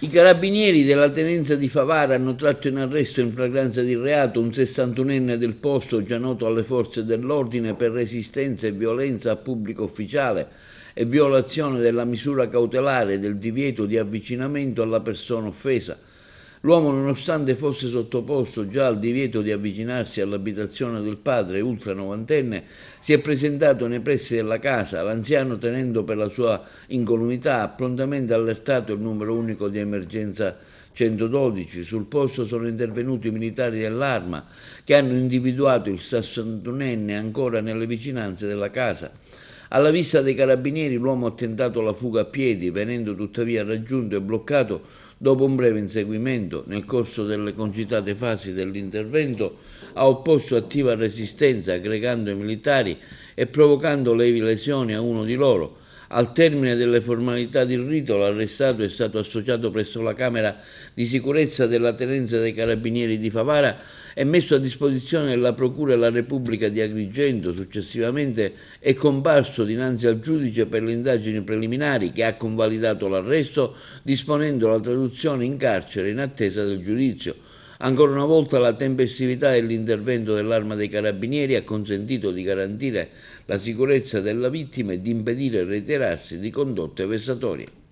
I carabinieri della tenenza di Favara hanno tratto in arresto in flagranza di reato un 61enne del posto già noto alle forze dell'ordine per resistenza e violenza a pubblico ufficiale e violazione della misura cautelare del divieto di avvicinamento alla persona offesa. L'uomo, nonostante fosse sottoposto già al divieto di avvicinarsi all'abitazione del padre ultra novantenne, si è presentato nei pressi della casa. L'anziano, tenendo per la sua incolumità, ha prontamente allertato il numero unico di emergenza 112. Sul posto sono intervenuti i militari dell'Arma che hanno individuato il 61enne ancora nelle vicinanze della casa. Alla vista dei carabinieri l'uomo ha tentato la fuga a piedi, venendo tuttavia raggiunto e bloccato dopo un breve inseguimento. Nel corso delle concitate fasi dell'intervento ha opposto attiva resistenza, aggregando i militari e provocando lievi lesioni a uno di loro. Al termine delle formalità di rito, l'arrestato è stato associato presso la Camera di sicurezza della Tenenza dei Carabinieri di Favara e messo a disposizione della Procura della Repubblica di Agrigento. Successivamente è comparso dinanzi al giudice per le indagini preliminari, che ha convalidato l'arresto disponendo la traduzione in carcere in attesa del giudizio. Ancora una volta la tempestività dell'intervento dell'Arma dei Carabinieri ha consentito di garantire la sicurezza della vittima e di impedire il reiterarsi di condotte vessatorie.